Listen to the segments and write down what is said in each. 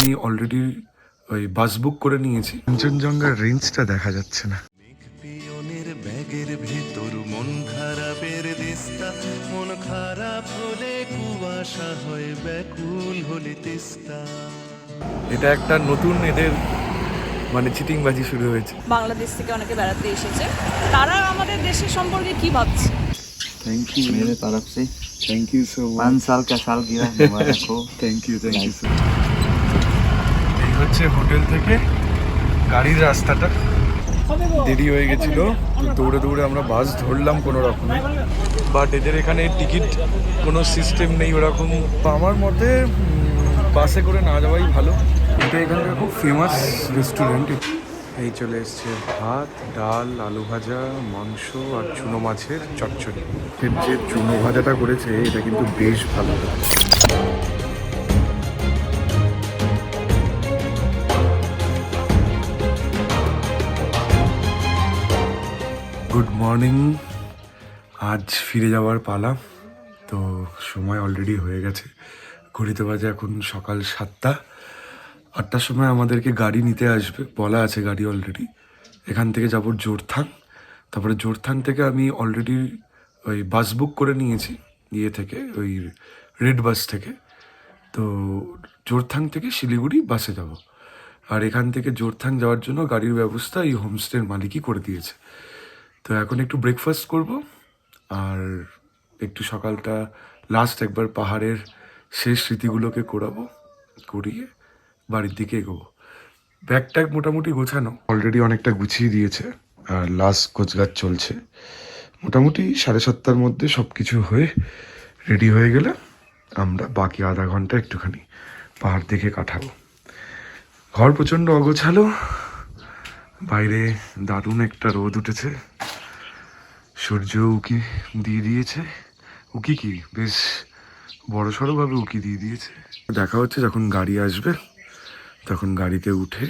আমি অলরেডি ওই বাস বুক করে নিয়েছি। কাঞ্চনজঙ্ঘার রেঞ্জটা দেখা যাচ্ছে না। পিয়নের ব্যাগের ভেতর মন খারাপের দেশটা, মন খারাপ হলে কুয়াশা হয়, ব্যাকুল হলে তেস্তা। এটা একটা নতুন এদের মানে চিটিংবাজি শুরু হয়েছে। বাংলাদেশ থেকে অনেকে বেড়াতে এসেছে, তারা আমাদের দেশের সম্পর্কে কি ভাবছে। थैंक यू मेरे तरफ से। Thank you so much. 5 साल का सालगिरह मुबारक हो। Thank you so much. এই হচ্ছে হোটেল থেকে গাড়ির রাস্তাটা। দেরি হয়ে গেছিল, দৌড়ে দৌড়ে আমরা বাস ধরলাম কোনো রকমে। বাট এদের এখানে টিকিট কোনো সিস্টেম নেই ওরকম। তো আমার মতে বাসে করে না যাওয়াই ভালো। এটা এখানকার খুব ফেমাস রেস্টুরেন্ট। এই চলে এসছে ভাত, ডাল, আলু ভাজা, মাংস আর চুনো মাছের চচ্চড়ি। এর যে চুনো ভাজাটা করেছে এটা কিন্তু বেশ ভালো। Good morning. আজ ফিরে যাওয়ার পালা। তো সময় অলরেডি হয়ে গেছে, ঘড়িতে বাজে এখন সকাল 7টা। 8টার সময় আমাদেরকে গাড়ি নিতে আসবে, বলা আছে গাড়ি অলরেডি। এখান থেকে যাব জোরথাং, তারপরে জোরথাং থেকে আমি অলরেডি ওই বাস বুক করে নিয়েছি ইয়ে থেকে, ওই রেড বাস থেকে। তো জোরথাং থেকে শিলিগুড়ি বাসে যাব। আর এখান থেকে জোরথাং যাওয়ার জন্য গাড়ির ব্যবস্থা এই হোমস্টের মালিকই করে দিয়েছে। তো এখন একটু ব্রেকফাস্ট করব আর একটু সকালটা লাস্ট একবার পাহাড়ের শেষ স্মৃতিগুলোকে করিয়ে বাড়ির দিকে এগোবো। ব্যাগ ট্যাগ মোটামুটি গোছানো, অলরেডি অনেকটা গুছিয়ে দিয়েছে আর লাস্ট গোছগাছ চলছে। মোটামুটি 7:30টার মধ্যে সব কিছু হয়ে রেডি হয়ে গেলে আমরা বাকি আধা ঘন্টা একটুখানি পাহাড় দেখে কাটাবো। ঘর প্রচণ্ড অগোছালো, বাইরে দারুণ একটা রোদ উঠেছে, সূর্য উকি দিয়ে দিয়েছে। উকি কি বেশ বড়সড়ভাবে উকি দিয়ে দিয়েছে। দেখা হচ্ছে যখন গাড়ি আসবে, তখন গাড়িতে উঠে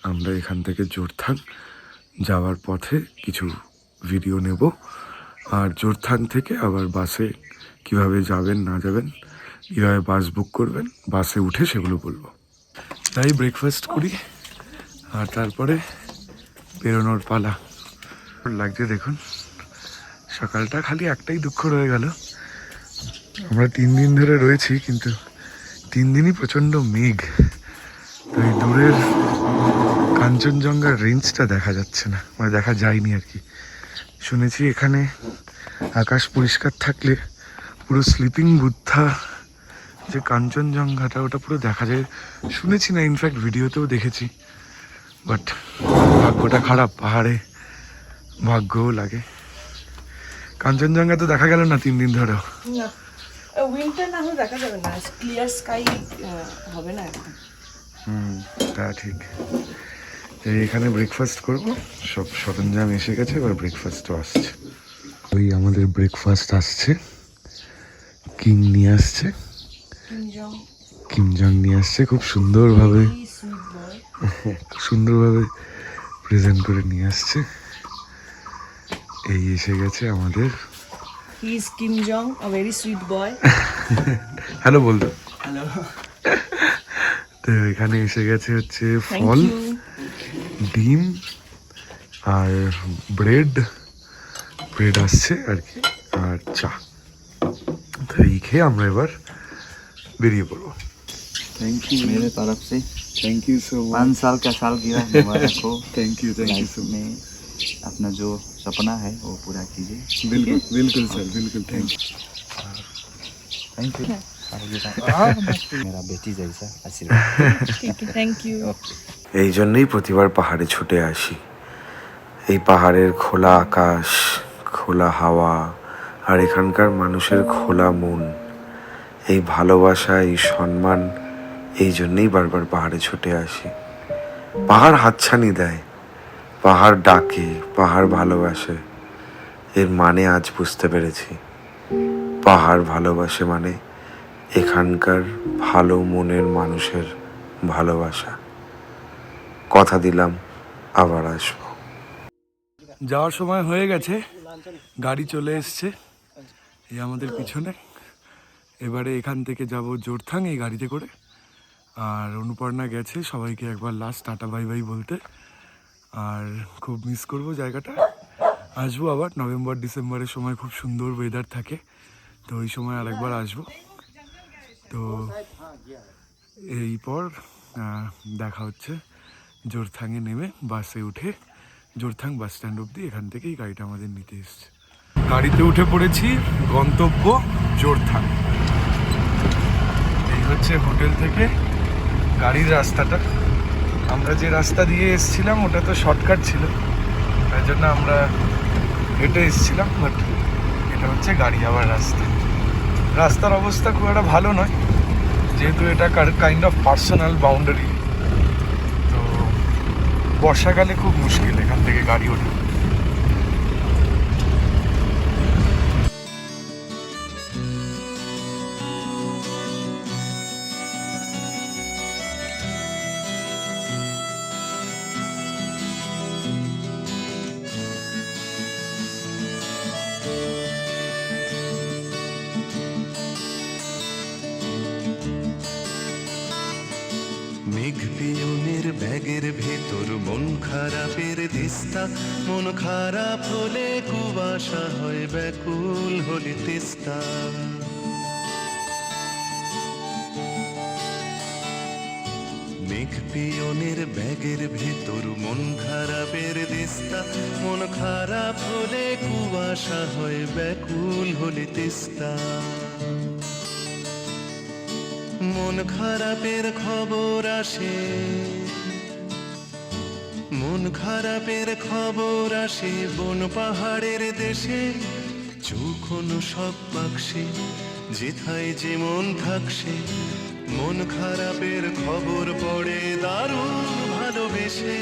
আমরা এখান থেকে জোরথাং যাওয়ার পথে কিছু ভিডিও নেব। আর জোরথাং থেকে আবার বাসে কিভাবে যাবেন না যাবেন, কীভাবে বাস বুক করবেন, বাসে উঠে সেগুলো বলবো। তাই ব্রেকফাস্ট করি আর তারপরে বেরোনোর পালা। লাগছে দেখুন, সকালটা খালি একটাই দুঃখ রয়ে গেল। আমরা 3 দিন ধরে রয়েছি, কিন্তু 3 দিনই প্রচণ্ড মেঘ। তো এই দূরের কাঞ্চনজঙ্ঘার রেঞ্জটা দেখা যাচ্ছে না, মানে দেখা যায়নি আর কি। শুনেছি এখানে আকাশ পরিষ্কার থাকলে পুরো স্লিপিং বুদ্ধা যে কাঞ্চনজঙ্ঘাটা ওটা পুরো দেখা যায়, শুনেছি না, ইনফ্যাক্ট ভিডিওতেও দেখেছি। বাট ভাগ্যটা খারাপ, পাহাড়ে ভাগ্যও লাগে। কাঞ্চনজঙ্ঘা তো দেখা গেল না 3 দিন ধরেও। উইন্টার না হলে দেখা যাবে না, ক্লিয়ার স্কাই হবে না এখন। তা ঠিক। এখানে ব্রেকফাস্ট করব, সব সরঞ্জাম এসে গেছে, এবার ব্রেকফাস্টও আসছে। ওই আমাদের ব্রেকফাস্ট আসছে, কিং নিয়ে আসছে, কিমজং নিয়ে আসছে, খুব সুন্দরভাবে প্রেজেন্ট করে নিয়ে আসছে। এই এসে গেছে আমাদের। He is Kim Jong, a very sweet boy. Hello বলতো। হ্যালো। তো এখানে এসে গেছে হচ্ছে ফল, ডিম আর ব্রেড আসছে আর কি, আর চা। তো এই খেয়ে আমরা এবার বেরিয়ে পড়বো। थैंक यू मेरे तरफ से। থ্যাংক ইউ সো 5 साल का सालगिरह मुबारक हो। থ্যাংক ইউ लाइफ में अपना जो सपना है वो पूरा कीजिए। बिल्कुल सर, बिल्कुल थैंक यू। Thank you. मेरा बेटी जैसा आशीर्वाद। Thank you. এই জন্যই প্রতিবার পাহাড়ে ছুটে আসি। এই পাহাড়ের খোলা আকাশ, খোলা হাওয়া আর এখানকার মানুষের খোলা মন, এই ভালোবাসা, এই সম্মান, এই জন্যই বারবার পাহাড়ে ছুটে আসি। পাহাড় হাতছানি দেয়, পাহাড় ডাকে, পাহাড় ভালোবাসে। এর মানে আজ বুঝতে পেরেছি। পাহাড় ভালোবাসে মানে এখানকার ভালো মনের মানুষের ভালোবাসা। কথা দিলাম আবার আসবো। যাওয়ার সময় হয়ে গেছে, গাড়ি চলে এসছে এই আমাদের পিছনে। এবারে এখান থেকে যাব জোরথাং এই গাড়িতে করে, আর অনুপর্ণা গেছে সবাইকে একবার লাস্ট টাটা বাই বাই বলতে। আর খুব মিস করব জায়গাটা। আসবো আবার নভেম্বর ডিসেম্বরের সময়, খুব সুন্দর ওয়েদার থাকে, তো ওই সময় আরেকবার আসবো। তো এরপর দেখা হচ্ছে জোরথাংয়ে নেমে বাসে উঠে, জোরথাং বাস স্ট্যান্ড অবধি, এখান থেকেই গাড়িটা আমাদের নিতে এসছে। গাড়িতে উঠে পড়েছি, গন্তব্য জোরথাং। এই হচ্ছে হোটেল থেকে গাড়ির রাস্তাটা। আমরা যে রাস্তা দিয়ে এসেছিলাম ওটা তো শর্টকাট ছিল, তাই জন্য আমরা হেঁটে এসেছিলাম, বাট এটা হচ্ছে গাড়ি যাওয়ার রাস্তা। রাস্তার অবস্থা খুব একটা ভালো নয়, যেহেতু এটা কাইন্ড অফ পার্সোনাল বাউন্ডারি, তো বর্ষাকালে খুব মুশকিল এখান থেকে গাড়ি ওঠা। মেঘ পিয়নের ব্যাগের ভেতর মন খারাপের দিস্তা, মন খারাপ হলে কুয়াশা হয়, ব্যাকুল হলে তিস্তা। মেঘ পিয়নের ব্যাগের ভেতর মন খারাপের দিস্তা, মন খারাপ হলে কুয়াশা হয়, ব্যাকুল হলে তিস্তা। মন খারাপের খবর আসে, মন খারাপের খবর আসে বন পাহাড়ের দেশে, চোখনো সব বাক্সে যেথায় যেমন থাকছে। মন খারাপের খবর পড়ে দারুণ ভালোবেসে।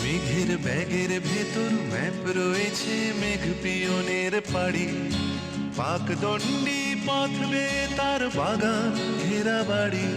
মেঘের ব্যাগের ভেতর ম্যাপ রয়েছে মেঘ পিয়নের পাড়ি, পাকদণ্ডী পথ বেয়ে তার বাগান ঘেরা বাড়ি।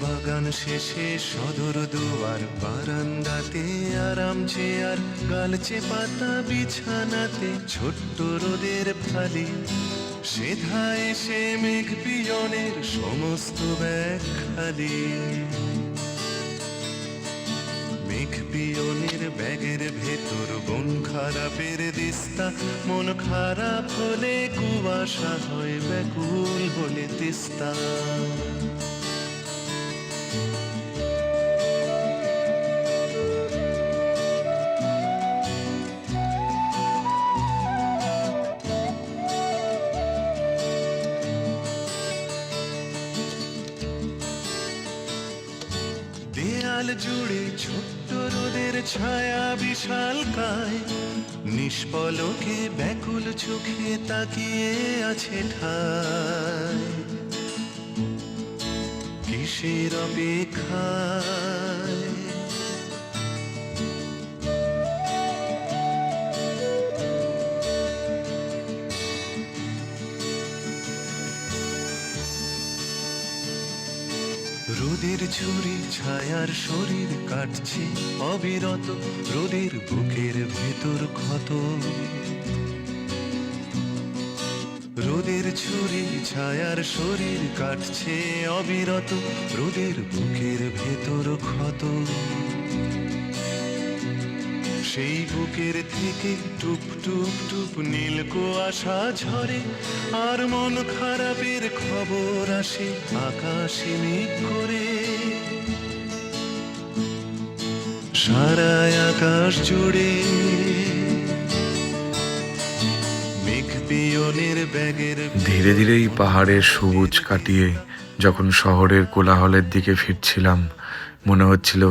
বাগান শেষে সদর দুয়ার, বারান্দাতে আরাম চেয়ার, গালচে পাতা বিছানাতে ছোট্ট রোদের ফালি। সেধা এসে মেঘ পিয়নের সমস্ত ব্যাগ খালি। মেঘ পিয়নের ব্যাগের ভেতর মন খারাপের দিস্তা, মন খারাপ হলে কুয়াশা হয়, ব্যাকুল হলে তিস্তা। দেয়াল জুড়ে ছোট্ট রোদের ছায়া বিশাল কায়, নিষ্পলকে ব্যাকুল চোখে তাকিয়ে আছে ঠায়। কিসের অপেক্ষায় রোদের ছুরি ছায়ার শরীর কাটছে অবিরত, রোদের বুকের ভেতর ক্ষত। রোদের ছুরি ছায়ার শরীর কাটছে অবিরত, রোদের বুকের ভেতর ক্ষত। সেই বুকের থেকে টুপ টুপ টুপ নীল কুয়াশা ঝরে, আর মন খারাপের খবর আসে আকাশে মেঘ করে। সারা আকাশ জুড়ে মেঘ পিয়নের ব্যাগের। ধীরে ধীরে এই পাহাড়ের সবুজ কাটিয়ে যখন শহরের কোলাহলের দিকে ফিরছিলাম, মনে হচ্ছিল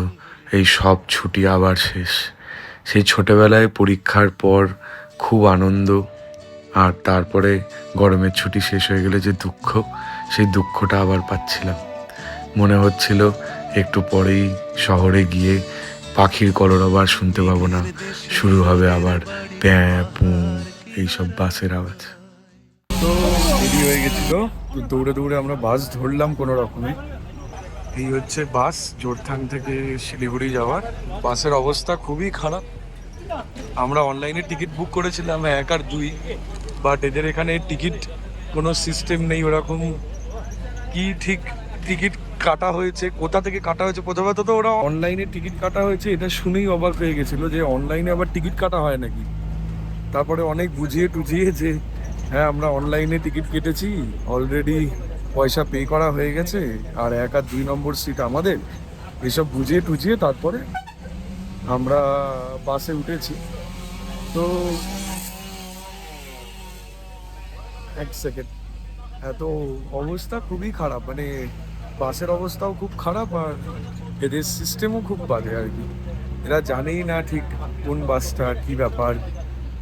এই সব ছুটি আবার শেষ। সেই ছোটবেলায় পরীক্ষার পর খুব আনন্দ আর তারপরে গরমের ছুটি শেষ হয়ে গেলে যে দুঃখ, সেই দুঃখটা আবার পাচ্ছিলাম। মনে হচ্ছিল একটু পরেই শহরে গিয়ে পাখির কলরব আর শুনতে পাবো না, শুরু হবে আবার প্যাঁ পুঁ এইসব বাসের আওয়াজ। তো দেরি হয়ে গেছিল, তো দৌড়ে দৌড়ে আমরা বাস ধরলাম কোনো রকমে। এই হচ্ছে বাস জোরথাং থেকে শিলিগুড়ি যাওয়ার। বাসের অবস্থা খুবই খারাপ। আমরা অনলাইনে টিকিট বুক করেছিলাম 1 আর 2, বাট এদের এখানে টিকিট কোনো সিস্টেম নেই ওরকম। কি ঠিক টিকিট কাটা হয়েছে, কোথা থেকে কাটা হয়েছে, প্রথমত তো ওরা অনলাইনে টিকিট কাটা হয়েছে এটা শুনেই অবাক হয়ে গেছিলো যে অনলাইনে আবার টিকিট কাটা হয় নাকি। তারপরে অনেক বুঝিয়ে টুঝিয়ে যে হ্যাঁ আমরা অনলাইনে টিকিট কেটেছি, অলরেডি পয়সা পে করা হয়ে গেছে, আর 1 আর 2 নম্বর সিট আমাদের, এসব বুঝিয়ে টুঝিয়ে তারপরে আমরা বাসে উঠেছি। তো এক সেকেন্ড, এত অবস্থা খুবই খারাপ, মানে বাসের অবস্থাও খুব খারাপ আর এদের সিস্টেমও খুব বাজে আর কি। এরা জানেই না ঠিক কোন বাসটা কী ব্যাপার,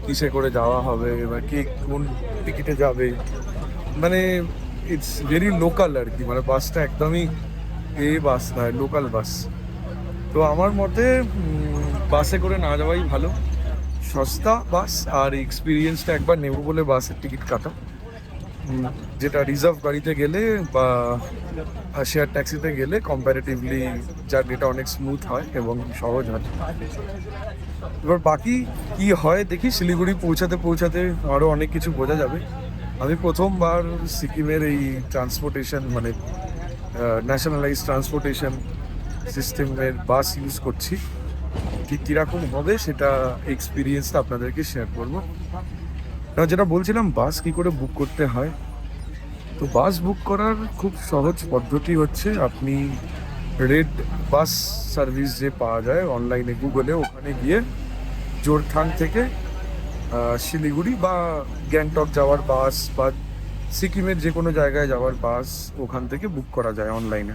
কিসে করে যাওয়া হবে বা কে কোন টিকিটে যাবে, মানে ইটস ভেরি লোকাল আর কি। মানে বাসটা একদমই বাস নয়, লোকাল বাস। তো আমার মতে বাসে করে না যাওয়াই ভালো, সস্তা বাস, আর এক্সপিরিয়েন্সটা একবার নেব বলে বাসের টিকিট কাটা। যেটা রিজার্ভ গাড়িতে গেলে বা শেয়ার ট্যাক্সিতে গেলে কম্প্যারেটিভলি জার্নিটা অনেক স্মুথ হয় এবং সহজ হয়। এবার বাকি কি হয় দেখি, শিলিগুড়ি পৌঁছাতে পৌঁছাতে আরও অনেক কিছু বোঝা যাবে। আমি প্রথমবার সিকিমের এই ট্রান্সপোর্টেশন মানে ন্যাশনালাইজ ট্রান্সপোর্টেশন সিস্টেমের বাস ইউজ করছি। ঠিক কীরকম হবে সেটা এক্সপিরিয়েন্সটা আপনাদেরকে শেয়ার করবো। যেটা বলছিলাম বাস কী করে বুক করতে হয়, তো বাস বুক করার খুব সহজ পদ্ধতি হচ্ছে আপনি রেড বাস সার্ভিস যে পাওয়া যায় অনলাইনে গুগলে, ওখানে গিয়ে জোরথাং থেকে শিলিগুড়ি বা গ্যাংটক যাওয়ার বাস বা সিকিমের যে কোনো জায়গায় যাওয়ার বাস ওখান থেকে বুক করা যায় অনলাইনে।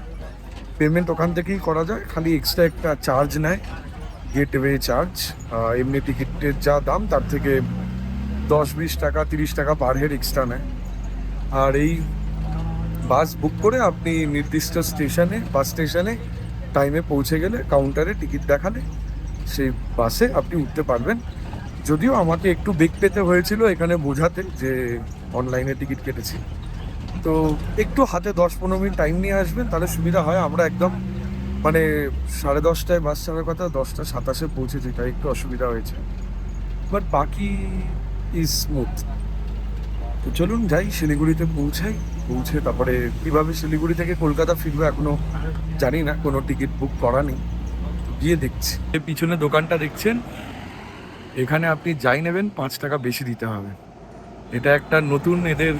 পেমেন্ট ওখান থেকেই করা যায়, খালি এক্সট্রা একটা চার্জ নেয়, গেটওয়ে চার্জ। এমনি টিকিটের যা দাম তার থেকে 10-20 টাকা 30 টাকা পার হেড এক্সট্রা নেয়। আর এই বাস বুক করে আপনি নির্দিষ্ট স্টেশনে বাস স্টেশনে টাইমে পৌঁছে গেলে কাউন্টারে টিকিট দেখালে সেই বাসে আপনি উঠতে পারবেন। যদিও আমাকে একটু বেগ পেতে হয়েছিল এখানে বোঝাতে যে অনলাইনে টিকিট কেটেছি, তো একটু হাতে 10-15 মিনিট টাইম নিয়ে আসবেন তাহলে সুবিধা হয়। আমরা একদম মানে 10:30টায় বাস ছাড়ার কথা, 10:27 পৌঁছেছি, তাই একটু অসুবিধা হয়েছে, বাট বাকি ইজ স্মুথ। তো চলুন যাই, শিলিগুড়িতে পৌঁছে তারপরে কীভাবে শিলিগুড়ি থেকে কলকাতা ফিরবো এখনও জানি না, কোনো টিকিট বুক করা নেই, গিয়ে দেখছি। পিছনে দোকানটা দেখছেন, এখানে আপনি যাই নেবেন 5 টাকা বেশি দিতে হবে। এটা একটা নতুন এদের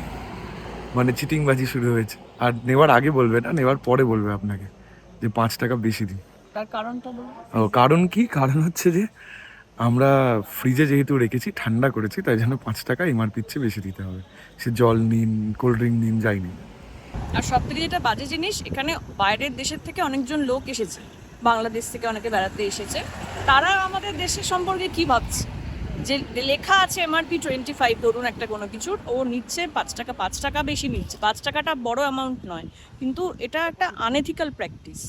মানে চিটিংবাজি শুরু হয়েছে। আর নেওয়ার আগে বলবে না, নেওয়ার পরে বলবে আপনাকে যে 5 টাকা বেশি দিন। তার কারণটা বলুন। কারণ কি? কারণ হচ্ছে যে আমরা ফ্রিজে যেহেতু রেখেছি, ঠান্ডা করেছি, তাই জন্য 5 টাকা এমআরপির চেয়ে বেশি দিতে হবে। সে জল নিন, কোল্ড ড্রিঙ্ক নিন, যাই নিন। আর সব থেকে যেটা বাজে জিনিস, এখানে বাইরের দেশের থেকে অনেকজন লোক এসেছে, বাংলাদেশ থেকে অনেকে বেড়াতে এসেছে। তারা আমাদের দেশের সম্পর্কে কি ভাবছে, যে লেখা আছে এমআরপি 25 ধরুন একটা কোনো কিছুর, ও নিচ্ছে 5 টাকা বেশি নিচ্ছে। 5 টাকাটা বড় অ্যামাউন্ট নয়, কিন্তু এটা একটা আনএথিক্যাল প্র্যাকটিস,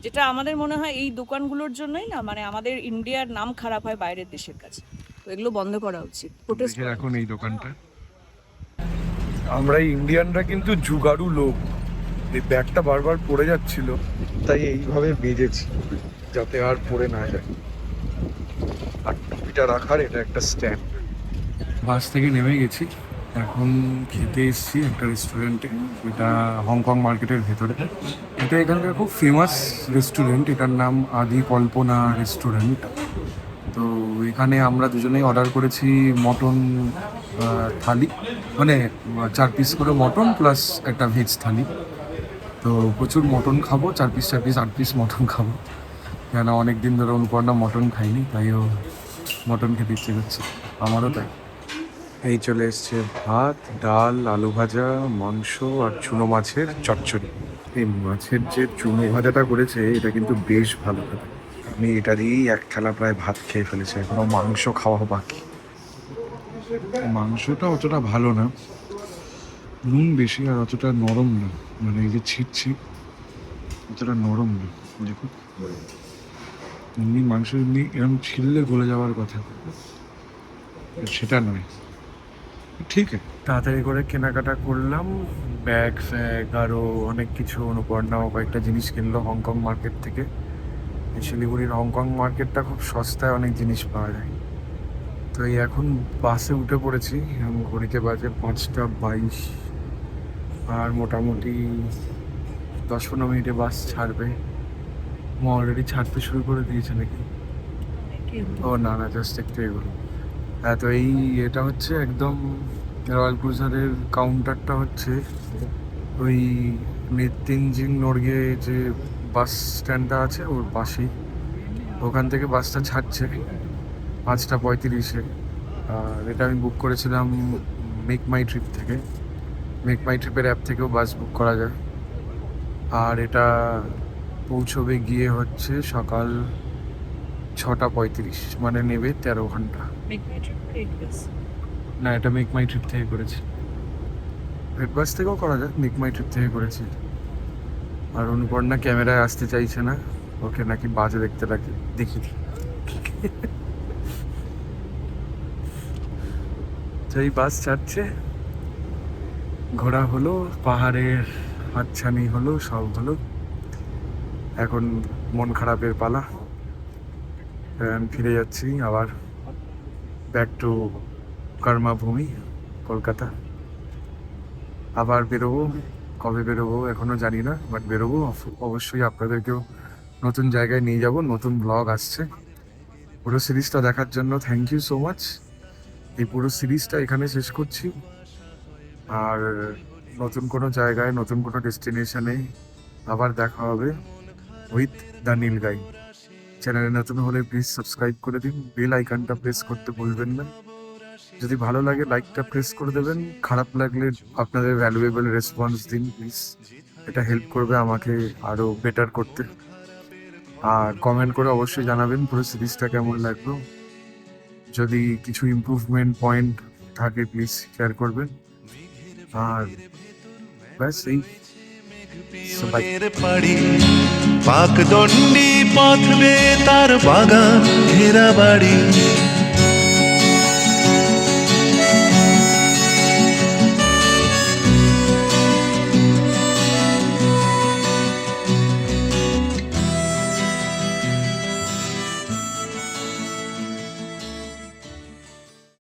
যেটা আমাদের মনে হয় এই দোকানগুলোর জন্যই না, মানে আমাদের ইন্ডিয়ার নাম খারাপ হয় বাইরের দেশের কাছে। তো এগুলো বন্ধ করা উচিত, প্রোটেস্ট। এখন এই দোকানটা, আমরা ইন্ডিয়ানরা কিন্তু জুগাড়ু লোক। এই ব্যাগটা বারবার পড়ে যাচ্ছিল, তাই এইভাবে বেঁধেছি যাতে আর পড়ে না যায়। আর টুপিটা রাখার এটা একটা স্ট্যান্ড। বাস থেকে নেমে গেছি, এখন খেতে এসেছি একটা রেস্টুরেন্টে, এটা হংকং মার্কেটের ভেতরে। এটা এখানকার খুব ফেমাস রেস্টুরেন্ট, এটার নাম আদি কল্পনা রেস্টুরেন্ট। তো এখানে আমরা দুজনেই অর্ডার করেছি মটন থালি, মানে 4 পিস করে মটন প্লাস একটা ভেজ থালি। তো প্রচুর মটন খাবো, 4 পিস 8 পিস মটন খাবো, কেন অনেক দিন ধরে অনুপর্ণা মটন খাইনি, তাইও মটন খেতে ইচ্ছে করছে, আমারও তাই। এই চলে এসছে ভাত, ডাল, আলু ভাজা, মাংস আর চুনো মাছের চচ্চড়ি। এই মাছের যে চুনো ভাজাটা করেছে এটা কিন্তু বেশ ভালো খেতে। আমি এটা দিয়েই 1 থালা প্রায় ভাত খেয়ে ফেলেছি, এখনো মাংস খাওয়া বাকি। মাংসটা অতটা ভালো না, নুন বেশি আর অতটা নরম না, মানে এই যে ছিটছি অতটা নরম না। দেখুন এমনি মাংস এমনি এরকম ছিললে গলে যাওয়ার কথা, সেটা নয়। ঠিক আছে, তাড়াতাড়ি করে কেনাকাটা করলাম, ব্যাগ ফ্যাগ আরও অনেক কিছু। অনুপর্ণাও কয়েকটা জিনিস কিনলো হংকং মার্কেট থেকে। এই শিলিগুড়ির হংকং মার্কেটটা খুব সস্তায় অনেক জিনিস পাওয়া যায়। তো এই এখন বাসে উঠে পড়েছি, ঘড়িতে বাজে 5:22, আর মোটামুটি 10-15 মিনিটে বাস ছাড়বে। অলরেডি ছাড়তে শুরু করে দিয়েছে নাকি? ও না না, জাস্ট একটু এগুলো। হ্যাঁ, তো এই এটা হচ্ছে একদম রয়্যাল ক্রুজারের কাউন্টারটা হচ্ছে ওই তেনজিং নর্গে যে বাস স্ট্যান্ডটা আছে ওর পাশেই। ওখান থেকে বাসটা ছাড়ছে 5:35-এ। আর এটা আমি বুক করেছিলাম মেক মাই ট্রিপ থেকে। মেক মাই ট্রিপের অ্যাপ থেকেও বাস বুক করা যায়। আর এটা পৌঁছবে গিয়ে হচ্ছে সকাল 6:35, মানে নেবে 13 ঘন্টা। না, এটা মেক মাই ট্রিপ থেকে করেছি। রেড বাস থেকেও করা যায়, মেক মাই ট্রিপ থেকে করেছি। আর অনুপর্ণা ক্যামেরায় আসতে চাইছে না, ওকে নাকি বাজে দেখতে লাগে। দেখি তো এই বাস ছাড়ছে, ঘোরা হলো, পাহাড়ের হাতছানি হলো, সব হলো। এখন মন খারাপের পালা। আমি ফিরে যাচ্ছি আবার ব্যাক টু কর্মাভূমি কলকাতা। আবার বেরোবো, কবে বেরোবো এখনো জানি না, বাট বেরোবো অবশ্যই। আপনাদেরকেও নতুন জায়গায় নিয়ে যাব, নতুন ব্লগ আসছে। পুরো সিরিজটা দেখার জন্য থ্যাংক ইউ সো মাচ। এই পুরো সিরিজটা এখানে শেষ করছি। আর নতুন কোনো জায়গায়, নতুন কোনো ডেস্টিনেশনে আবার দেখা হবে উইথ দ্য নীল গাই। চ্যানেলে নতুন হলে প্লিজ সাবস্ক্রাইব করে দিন, বেল আইকনটা প্রেস করতে ভুলবেন না। যদি ভালো লাগে লাইকটা প্রেস করে দেবেন, খারাপ লাগলে আপনাদের ভ্যালুয়েবল রেসপন্স দিন প্লিজ, এটা হেল্প করবে আমাকে আরও বেটার করতে। আর কমেন্ট করে অবশ্যই জানাবেন পুরো সিরিজটা কেমন লাগলো। যদি কিছু ইমপ্রুভমেন্ট পয়েন্ট থাকে প্লিজ শেয়ার করবেন। আর ব্যাস এই সবাই। পিয়নের পাড়ি পাকদণ্ডী পথ বে তার বাগান ঘেরা বাড়ি